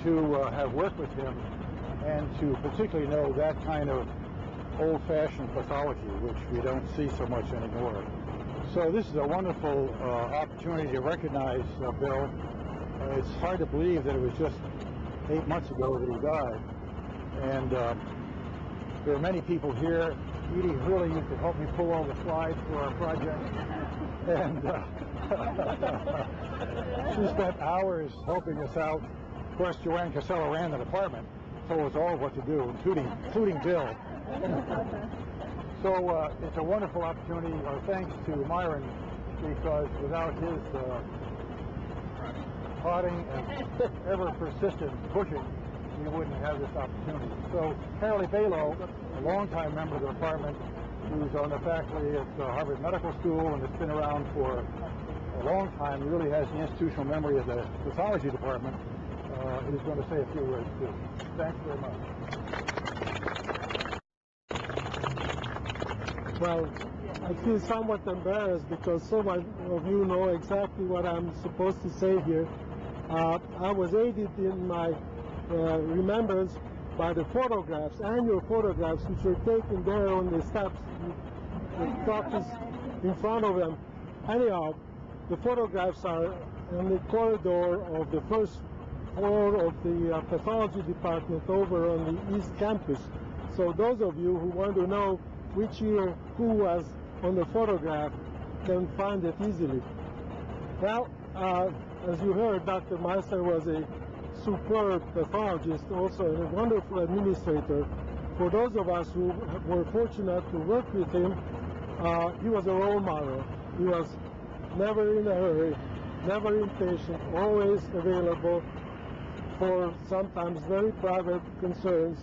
to have worked with him and to particularly know that kind of old-fashioned pathology, which we don't see so much anymore. So this is a wonderful opportunity to recognize Bill. It's hard to believe that it was just 8 months ago that he died. And there are many people here. Edie, really, you could help me pull all the slides for our project. And she spent hours helping us out. Of course, Joanne Casella ran the department, told us all what to do, including Bill. So it's a wonderful opportunity. Our thanks to Myron, because without his prodding and ever persistent pushing, we wouldn't have this opportunity. So Harley Balow, a longtime member of the department, who's on the faculty at Harvard Medical School and has been around for a long time, really has the institutional memory of the pathology department, is going to say a few words too. Thanks very much. Well, I feel somewhat embarrassed because so many of you know exactly what I'm supposed to say here. I was aided in my remembrance by the photographs, annual photographs, which were taken there on the steps, the doctors in front of them. Anyhow, the photographs are in the corridor of the first floor of the pathology department over on the East Campus. So those of you who want to know which year who was on the photograph can find it easily. Well, as you heard, Dr. Meissner was a superb pathologist, also a wonderful administrator. For those of us who were fortunate to work with him, he was a role model. He was never in a hurry, never impatient, always available for sometimes very private concerns.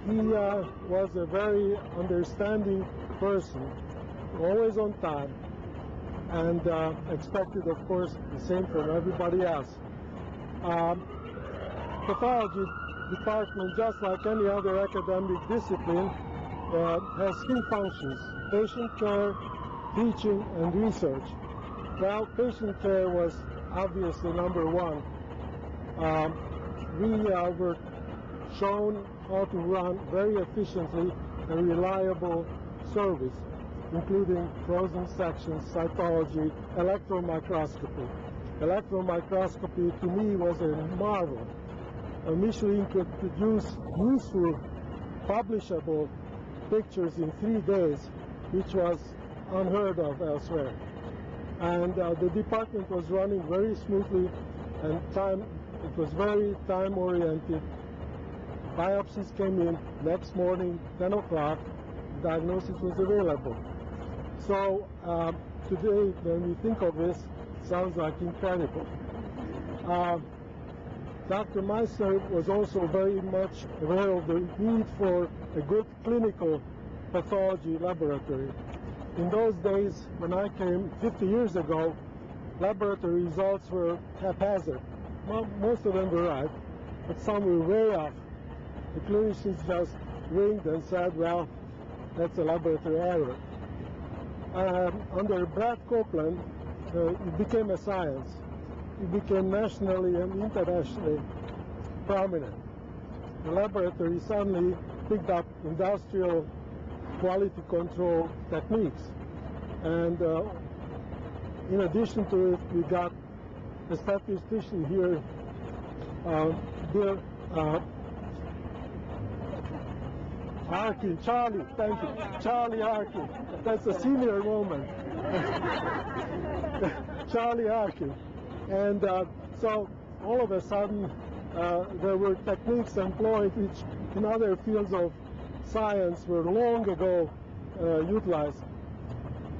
He was a very understanding person, always on time, and expected, of course, the same from everybody else. Pathology department, just like any other academic discipline, has three functions: patient care, teaching, and research. Well, patient care was obviously number one. We were shown how to run very efficiently a reliable service, including frozen sections, cytology, electron microscopy. Electron microscopy to me was a marvel. Michelin could produce useful, publishable pictures in 3 days, which was unheard of elsewhere. And the department was running very smoothly, and it was very time-oriented. Biopsies came in next morning, 10 o'clock, diagnosis was available. So today, when we think of this, it sounds like incredible. Dr. Meissner was also very much aware of the need for a good clinical pathology laboratory. In those days, when I came 50 years ago, laboratory results were haphazard. Well, most of them were right, but some were way off. The clinicians just winked and said, well, that's a laboratory error. Under Brad Copeland, it became a science. It became nationally and internationally prominent. The laboratory suddenly picked up industrial quality control techniques. And in addition to it, we got a statistician here, Bill Harkin, Charlie, thank you, Charlie Harkin. That's a senior moment. Charlie Harkin. And so all of a sudden, there were techniques employed which in other fields of science were long ago utilized.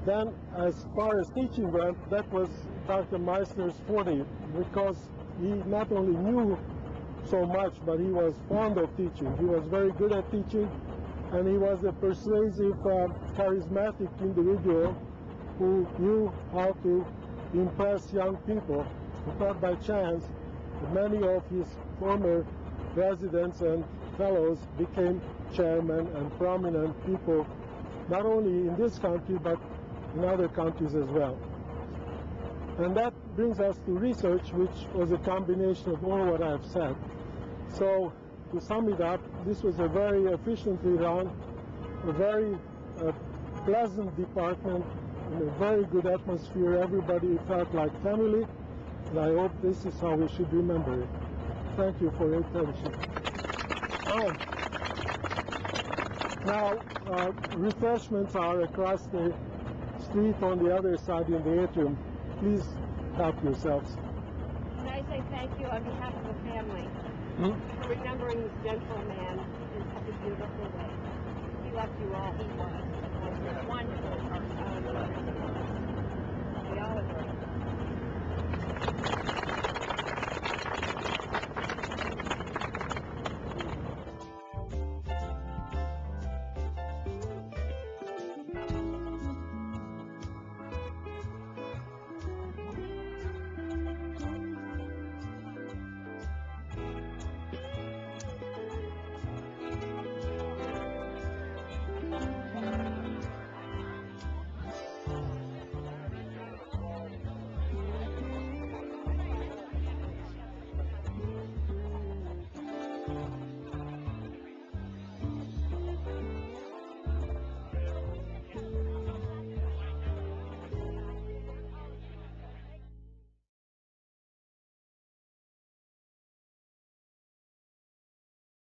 Then, as far as teaching went, that was Dr. Meissner's forte, because he not only knew so much, but he was fond of teaching. He was very good at teaching, and he was a persuasive, charismatic individual who knew how to impress young people. Not by chance, many of his former residents and fellows became chairmen and prominent people, not only in this country, but in other countries as well. And that brings us to research, which was a combination of all what I've said. So, to sum it up, this was a very efficiently run, a very pleasant department, in a very good atmosphere. Everybody felt like family, and I hope this is how we should remember it. Thank you for your attention. Now, refreshments are across the street on the other side in the atrium. Please help yourselves. And I say thank you on behalf of the family for remembering this gentleman in such a beautiful way. He loved you all. He was a wonderful person. We all adore him.